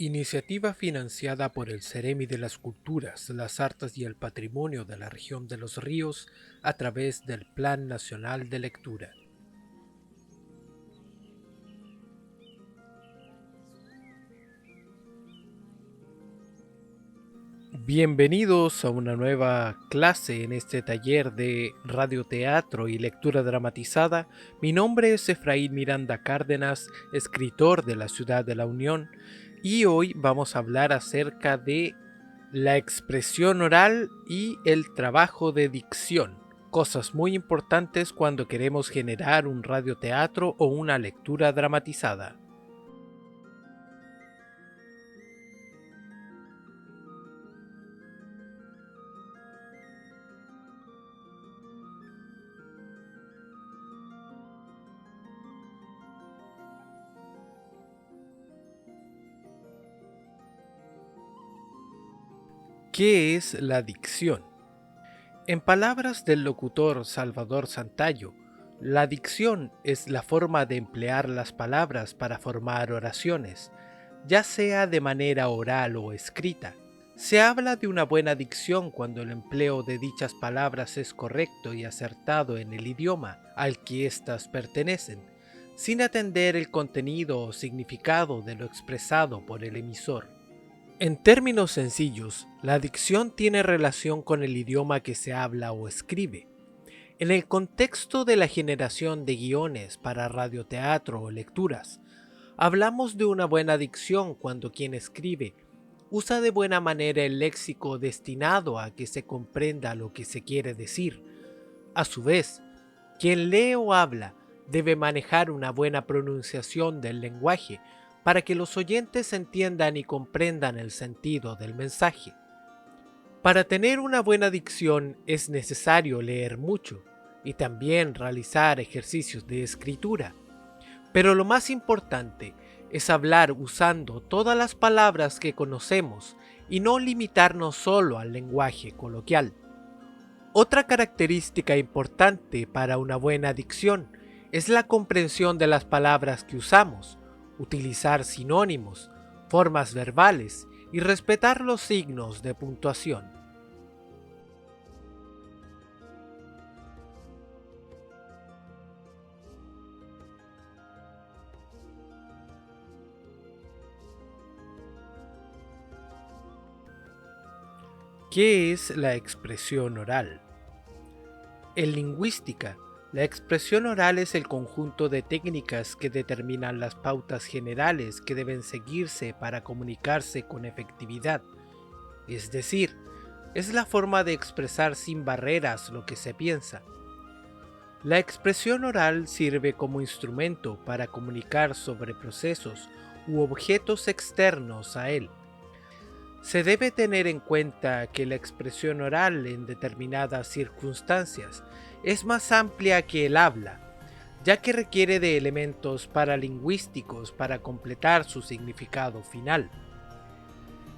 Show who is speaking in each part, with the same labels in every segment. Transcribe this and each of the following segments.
Speaker 1: Iniciativa financiada por el Ceremi de las Culturas, las Artes y el Patrimonio de la Región de los Ríos a través del Plan Nacional de Lectura. Bienvenidos a una nueva clase en este taller de radioteatro y lectura dramatizada. Mi nombre es Efraín Miranda Cárdenas, escritor de la Ciudad de la Unión, y hoy vamos a hablar acerca de la expresión oral y el trabajo de dicción, cosas muy importantes cuando queremos generar un radioteatro o una lectura dramatizada. ¿Qué es la dicción? En palabras del locutor Salvador Santayo, la dicción es la forma de emplear las palabras para formar oraciones, ya sea de manera oral o escrita. Se habla de una buena dicción cuando el empleo de dichas palabras es correcto y acertado en el idioma al que éstas pertenecen, sin atender el contenido o significado de lo expresado por el emisor. En términos sencillos, la dicción tiene relación con el idioma que se habla o escribe. En el contexto de la generación de guiones para radioteatro o lecturas, hablamos de una buena dicción cuando quien escribe usa de buena manera el léxico destinado a que se comprenda lo que se quiere decir. A su vez, quien lee o habla debe manejar una buena pronunciación del lenguaje para que los oyentes entiendan y comprendan el sentido del mensaje. Para tener una buena dicción es necesario leer mucho y también realizar ejercicios de escritura. Pero lo más importante es hablar usando todas las palabras que conocemos y no limitarnos solo al lenguaje coloquial. Otra característica importante para una buena dicción es la comprensión de las palabras que usamos, utilizar sinónimos, formas verbales y respetar los signos de puntuación. ¿Qué es la expresión oral? En lingüística, la expresión oral es el conjunto de técnicas que determinan las pautas generales que deben seguirse para comunicarse con efectividad. Es decir, es la forma de expresar sin barreras lo que se piensa. La expresión oral sirve como instrumento para comunicar sobre procesos u objetos externos a él. Se debe tener en cuenta que la expresión oral en determinadas circunstancias es más amplia que el habla, ya que requiere de elementos paralingüísticos para completar su significado final.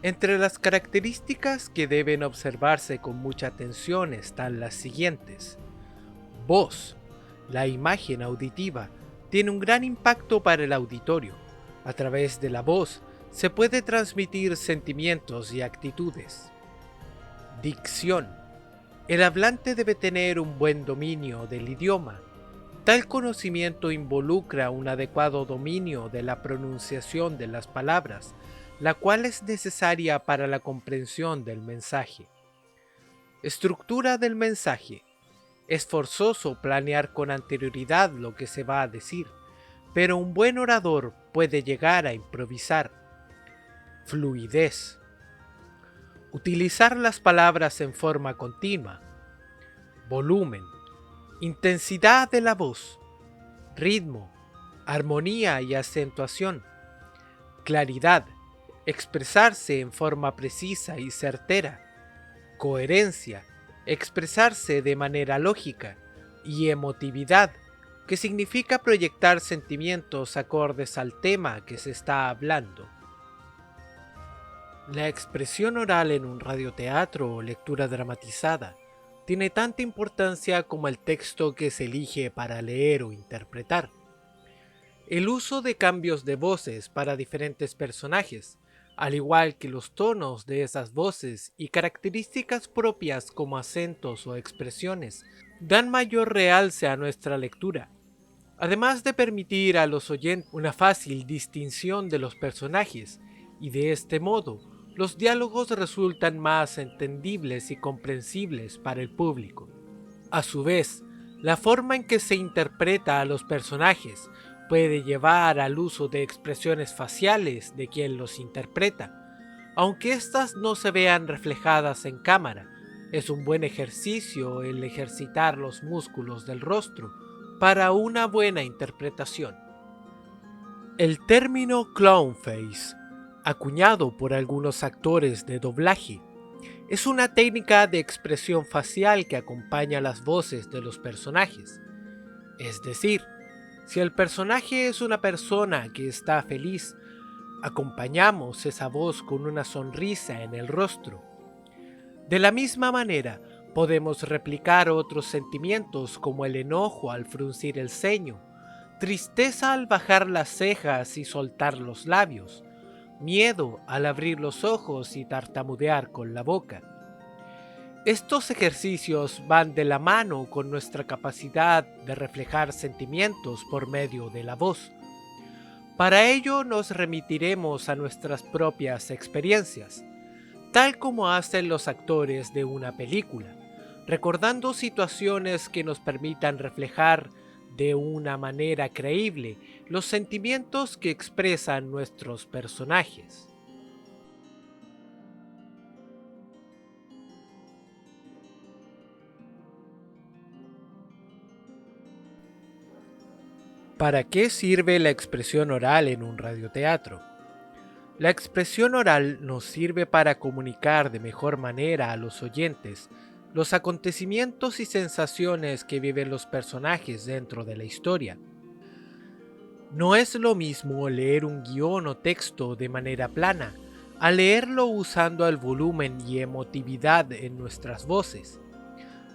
Speaker 1: Entre las características que deben observarse con mucha atención están las siguientes. Voz. La imagen auditiva tiene un gran impacto para el auditorio. A través de la voz se puede transmitir sentimientos y actitudes. Dicción. El hablante debe tener un buen dominio del idioma. Tal conocimiento involucra un adecuado dominio de la pronunciación de las palabras, la cual es necesaria para la comprensión del mensaje. Estructura del mensaje. Es forzoso planear con anterioridad lo que se va a decir, pero un buen orador puede llegar a improvisar. Fluidez. Utilizar las palabras en forma continua. Volumen. Intensidad de la voz. Ritmo. Armonía y acentuación. Claridad. Expresarse en forma precisa y certera. Coherencia. Expresarse de manera lógica. Y emotividad, que significa proyectar sentimientos acordes al tema que se está hablando. La expresión oral en un radioteatro o lectura dramatizada tiene tanta importancia como el texto que se elige para leer o interpretar. El uso de cambios de voces para diferentes personajes al igual que los tonos de esas voces y características propias como acentos o expresiones, dan mayor realce a nuestra lectura, además de permitir a los oyentes una fácil distinción de los personajes, y de este modo, los diálogos resultan más entendibles y comprensibles para el público. A su vez, la forma en que se interpreta a los personajes puede llevar al uso de expresiones faciales de quien los interpreta. Aunque éstas no se vean reflejadas en cámara, es un buen ejercicio el ejercitar los músculos del rostro para una buena interpretación. El término clown face, acuñado por algunos actores de doblaje, es una técnica de expresión facial que acompaña las voces de los personajes. Es decir, si el personaje es una persona que está feliz, acompañamos esa voz con una sonrisa en el rostro. De la misma manera, podemos replicar otros sentimientos como el enojo al fruncir el ceño, tristeza al bajar las cejas y soltar los labios, miedo al abrir los ojos y tartamudear con la boca. Estos ejercicios van de la mano con nuestra capacidad de reflejar sentimientos por medio de la voz. Para ello nos remitiremos a nuestras propias experiencias, tal como hacen los actores de una película, recordando situaciones que nos permitan reflejar de una manera creíble los sentimientos que expresan nuestros personajes. ¿Para qué sirve la expresión oral en un radioteatro? La expresión oral nos sirve para comunicar de mejor manera a los oyentes los acontecimientos y sensaciones que viven los personajes dentro de la historia. No es lo mismo leer un guión o texto de manera plana, a leerlo usando el volumen y emotividad en nuestras voces.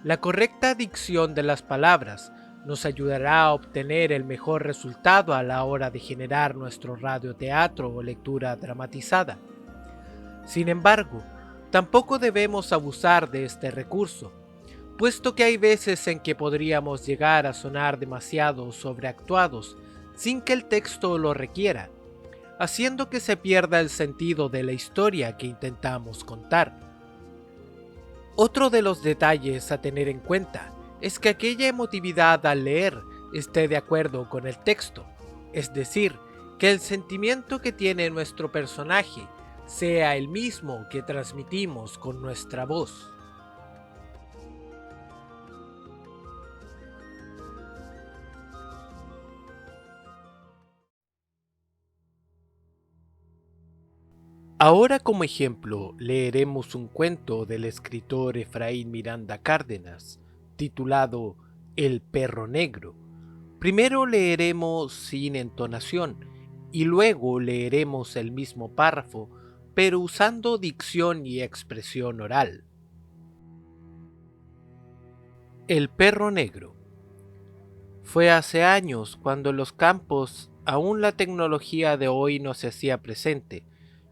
Speaker 1: La correcta dicción de las palabras nos ayudará a obtener el mejor resultado a la hora de generar nuestro radioteatro o lectura dramatizada. Sin embargo, tampoco debemos abusar de este recurso, puesto que hay veces en que podríamos llegar a sonar demasiado sobreactuados sin que el texto lo requiera, haciendo que se pierda el sentido de la historia que intentamos contar. Otro de los detalles a tener en cuenta es que aquella emotividad al leer esté de acuerdo con el texto, es decir, que el sentimiento que tiene nuestro personaje sea el mismo que transmitimos con nuestra voz. Ahora como ejemplo leeremos un cuento del escritor Efraín Miranda Cárdenas, titulado El perro negro. Primero leeremos sin entonación y luego leeremos el mismo párrafo, pero usando dicción y expresión oral. El perro negro. Fue hace años cuando en los campos aún la tecnología de hoy no se hacía presente,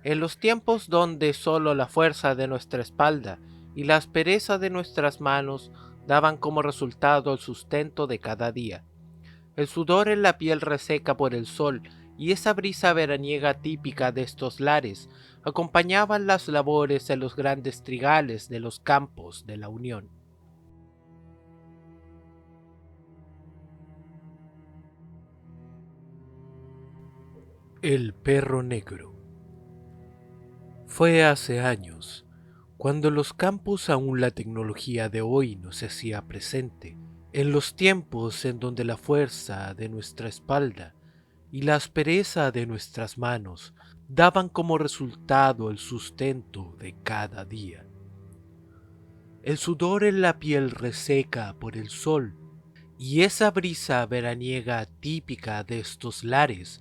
Speaker 1: en los tiempos donde solo la fuerza de nuestra espalda y la aspereza de nuestras manos daban como resultado el sustento de cada día. El sudor en la piel reseca por el sol y esa brisa veraniega típica de estos lares acompañaban las labores en los grandes trigales de los campos de la Unión. El perro negro. Fue hace años, cuando en los campos aún la tecnología de hoy no se hacía presente, en los tiempos en donde la fuerza de nuestra espalda y la aspereza de nuestras manos daban como resultado el sustento de cada día. El sudor en la piel reseca por el sol y esa brisa veraniega típica de estos lares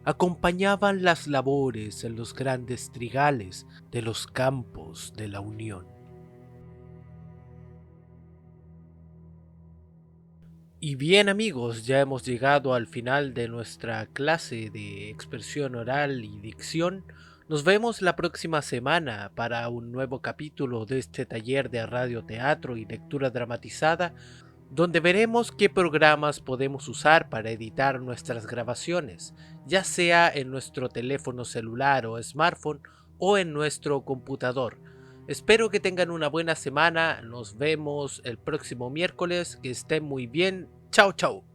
Speaker 1: acompañaban las labores en los grandes trigales de los campos de la Unión. Y bien amigos, ya hemos llegado al final de nuestra clase de expresión oral y dicción. Nos vemos la próxima semana para un nuevo capítulo de este taller de radioteatro y lectura dramatizada, donde veremos qué programas podemos usar para editar nuestras grabaciones, ya sea en nuestro teléfono celular o smartphone o en nuestro computador. Espero que tengan una buena semana, nos vemos el próximo miércoles, que estén muy bien, chao chao.